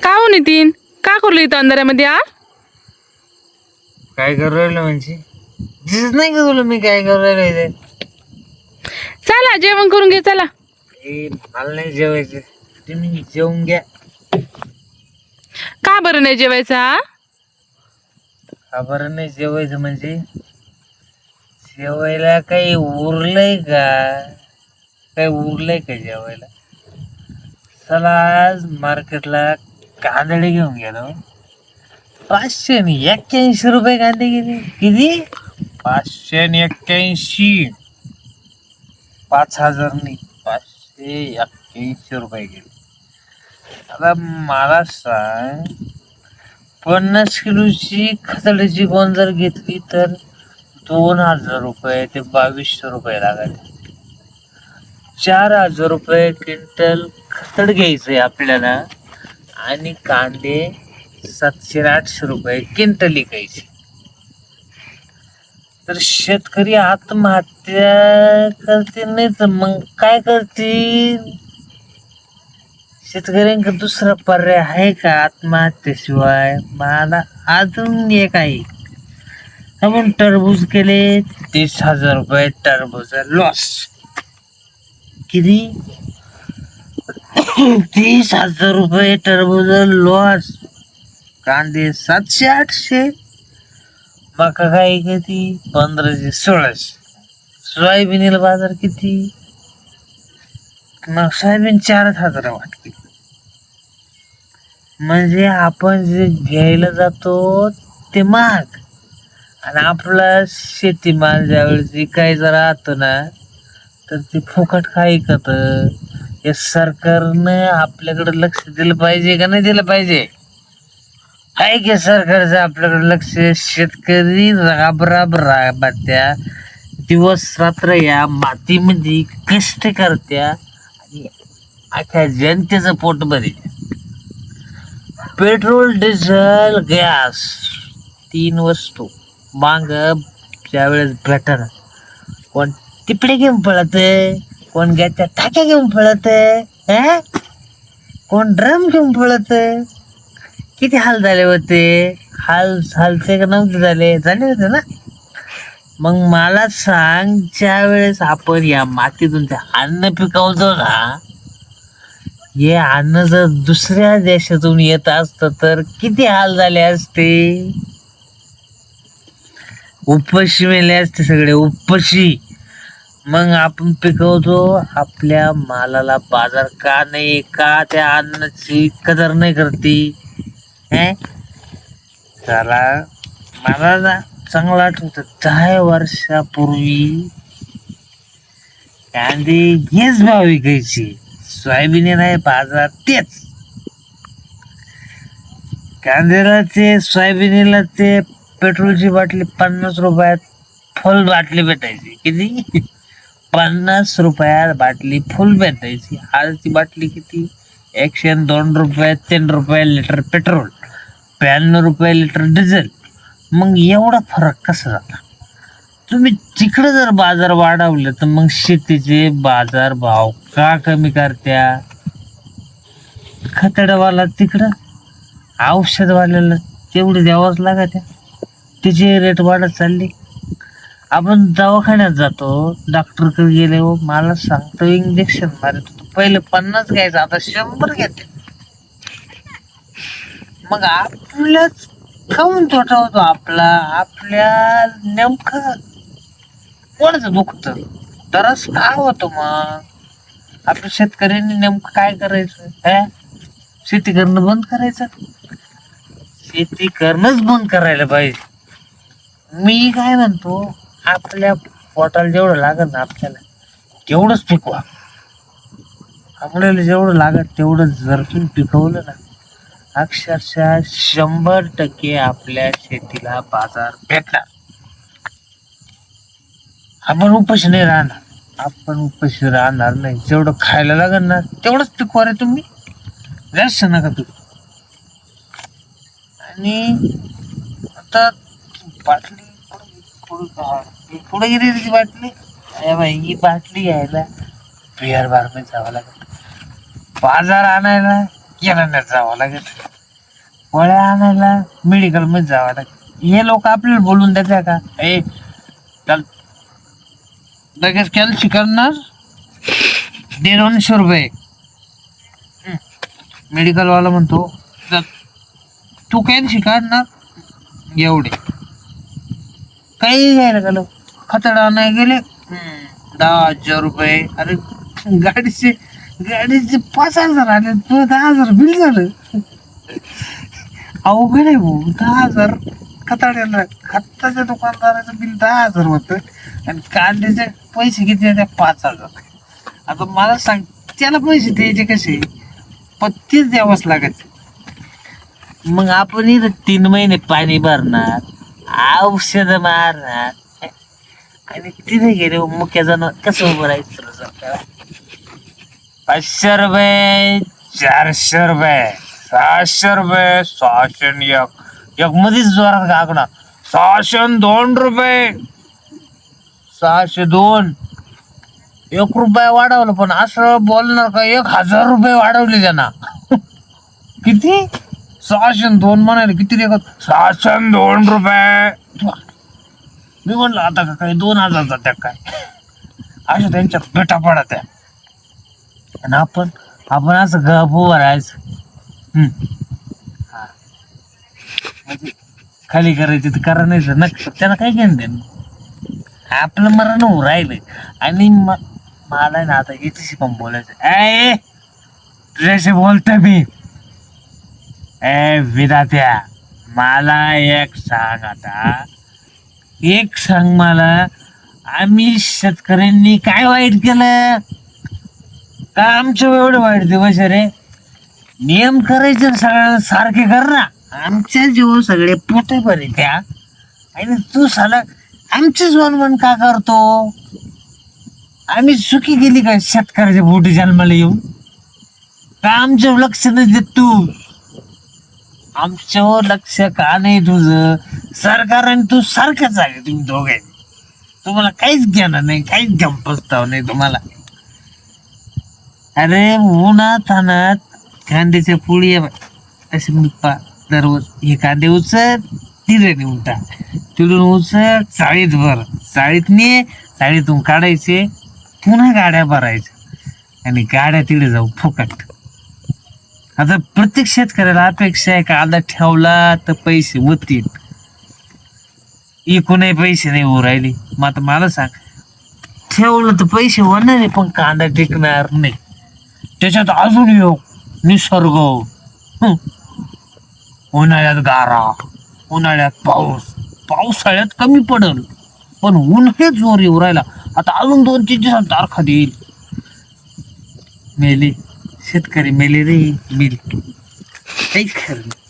का हो नितीन, का करलो इथं अंधाऱ्यामध्ये? काय करू राहिलं म्हणजे दिसत नाही का तुला मी काय करू राहिलो इथे? चला जेवण करून घे चला. मला नाही जेवायचं, तुम्ही जेवून घ्या. का बरं नाही जेवायचा? खबर नाही जेवायचं म्हणजे जेवायला काही उरलंय का? काही उरलंय का जेवायला? चला आज मार्केटला कांदडे घेऊन गेलो. 581 रुपये कांदे गेले. किती? 581. 5,000 नाही, 581 रुपये गेले. आता मला सांग, 50 किलोची खतडीची गोण जर घेतली तर 2,000 रुपये ते 2,200 रुपये लागले. 4,000 रुपये क्विंटल खतड घ्यायचंय आपल्याला आणि कांदे 700-800 रुपये क्विंटल विकायचे. तर शेतकरी आत्महत्या करतील नाही तर मग काय करतील? शेतकऱ्यांका दुसरा पर्याय आहे का आत्महत्येशिवाय? मला अजून एक आहे. आपण टरबूज केले 30,000 रुपये टरबूज लॉस. किती? 30,000 रुपये टरबूज लॉस. कांदे 700-800. मका काय किती? 1,500-1,600. सोयाबीनला बाजार किती? मग सोयाबीन 4,000 वाटते. म्हणजे आपण जे घ्यायला जातो ते महाग आणि आपला शेतीमाल ज्यावेळेस विकायचा राहतो ना तर ते फुकट काय ऐकत. या सरकारनं आपल्याकडे लक्ष दिलं पाहिजे का नाही दिलं पाहिजे? आहे की सरकारचं आपल्याकडे लक्ष? शेतकरी राबराब राबत्या, दिवस रात्र या मातीमध्ये कष्ट करत्या आणि अख्या जनतेचं पोट भरत्या. पेट्रोल, डिझेल, गॅस 3 वस्तू माग ज्यावेळेस भेटणार, कोण तिपडे घेऊन पळत, कोण गॅसच्या टाक्या घेऊन पळत, कोण ड्रम घेऊन पळत. किती हाल झाले होते? हालते का नव्हते झाले? झाले होते ना. मग मला सांग, ज्या वेळेस आपण या मातीतून ते अन्न पिकवतो ना, हे अन्न जर दुसऱ्या देशातून येत असत तर किती हाल झाले असते? उपाशी मेले असते सगळे, उपाशी. मग आपण पिकवतो, आपल्या मालाला बाजार का नाही? का त्या अन्नाची कदर नाही करती? चला, मला ना चांगलं आठवत 10 वर्षापूर्वी कांदे हेच भाव विकायचे. सोयाबीन नाही बाजार तेच. कांद्याला ते सोयाबीनला ते पेट्रोलची बाटली 50 रुपयात फुल बाटली भेटायची. किती? 50 रुपयात बाटली फुल भेटायची. आज ती बाटली किती? 102 रुपये 3 रुपये लिटर पेट्रोल, 92 रुपये लिटर डिझेल. मग एवढा फरक कसा झाला? तुम्ही तिकडे जर बाजार वाढवले तर मग शेतीचे बाजार भाव का कमी करत्या? खतडवाला तिकडं, औषधवाल्याला तेवढे द्यावंच लागत, तिचे रेट वाढत चालली. आपण दवाखान्यात जातो, डॉक्टरकडे गेले, हो मला सांगतो इंजेक्शन मारत होतो, पहिले 50 घ्यायचं, आता 100 घेते. मग आपल्याच खाऊन तोटा होतो आपला. आपल्या नेमकं कोणाचं दुखतं? तरच काय होतं? मग आपल्या शेतकऱ्यांनी नेमकं काय करायचं? शेती करणं बंद करायचं. शेती करणंच बंद करायला पाहिजे. मी काय म्हणतो, आपल्या पोटाला जेवढं लागत ना आपल्याला तेवढंच पिकवा. आपल्याला जेवढं लागत तेवढं जर तुम्ही पिकवलं ना, अक्षरशः 100% आपल्या शेतीला बाजार भेटणार. आपण उपाशी नाही राहणार. आपण उपाशी राहणार नाही. जेवढं खायला लागत ना तेवढंच पिकवा रे तुम्ही, जास्त नका पिकू. आणि आता बाटली पुढे गेली त्याची बाटली. बाई ही बाटली घ्यायला बिहार बार मध्ये जावं लागेल, बाजार आणायला किराण्यात जावं लागेल, गोळ्या आणायला मेडिकल मध्ये जावं लागेल. हे लोक आपल्याला बोलून देते का ए चल लगेच कॅल्सी करणार 150 रुपये. मेडिकल वाला म्हणतो "चल, तू कॅल्सी काढणार एवढे काही घ्यायला गेलो खतडा नाही गेले 10,000 रुपये. अरे गाडीचे 5,000 आले, तुला 10,000 बिल झालं. अवघड आहे भाऊ. 10,000 खताड्याला खताच्या दुकानदाराचं बिल 10,000 होतं आणि कांद्याचे पैसे किती येते 5,000. आता मला सांग त्याला पैसे द्यायचे कसे, पण तेच द्यावंच लागत. मग आपण इथं 3 महिने पाणी भरणार, औषध मारणार आणि तिथे गेले मुख्य जण कसं उभं राहायचं. 500 रुपये, 400 रुपये, 600 रुपये, 601 मध्येच जोरात गागणार 602 रुपये, 602. 1 रुपया वाढवलं पण असं बोलणार का 1,000 रुपये वाढवले त्यांना. किती 602 म्हणाले किती रे 602 रुपये. मी म्हणलं आता का काय 2,000 जात्या काय, अशा त्यांच्या भेटा पडत आहे. आणि आपण असं गप उभं राहायचं. म्हणजे खाली करायची तर करा, नाही तर नक्की त्याला काय घेणं देणं. आपलं मरण होऊ राहिलं. आणि मला ना आता याच्याशी पण बोलायचं. ए तुझ्याशी बोलतो मी. ए विधात्या मला एक सांग, आता एक सांग मला, आम्ही शेतकऱ्यांनी काय वाईट केलं का? आमच्या एवढं वाईट दिवस रे. नियम करायचे सगळ्यांना सारखे कर ना. आमच्या जीव सगळे पोटे बरे त्या, आणि तू साला आमचीच वनवन का करतो? आम्ही चुकी केली का शेतकऱ्याच्या पोटी जन्माला येऊन? का आमच्यावर लक्ष नाही देत तू? आमच्यावर लक्ष का नाही तुझं? सरकार आणि तू सारखंच आहे, तुम्ही दोघे. तुम्हाला काहीच घेणं नाही, काहीच गंपस्ताव नाही तुम्हाला. अरे उन्हात अनात कांद्याच्या पोळी असे मी दररोज हे कांदे उचल तिथे नेऊन टाक, तिथून उचल चाळीत भर, चाळीत ने चाळीतून काढायचे, पुन्हा गाड्या भरायच्या आणि गाड्या तिथे जाऊ फुकट. आता प्रत्येक शेतकऱ्याला अपेक्षा आहे कांदा ठेवला तर पैसे होतील. एकूणही पैसे नाही होऊ राहिले. मग आता मला सांग, ठेवलं तर पैसे होणार आहे पण कांदा टिकणार नाही. त्याच्यात अजून येऊ निसर्ग, उन्हाळ्यात गारा, उन्हाळ्यात पाऊस, पावसाळ्यात कमी पडल पण उन्हाळ्यात जोर येऊ राहिला. आता अजून 2-3 दिवसात तारखा देईल. मेले शेतकरी, मेले रे, मेले, काहीच खरं नाही.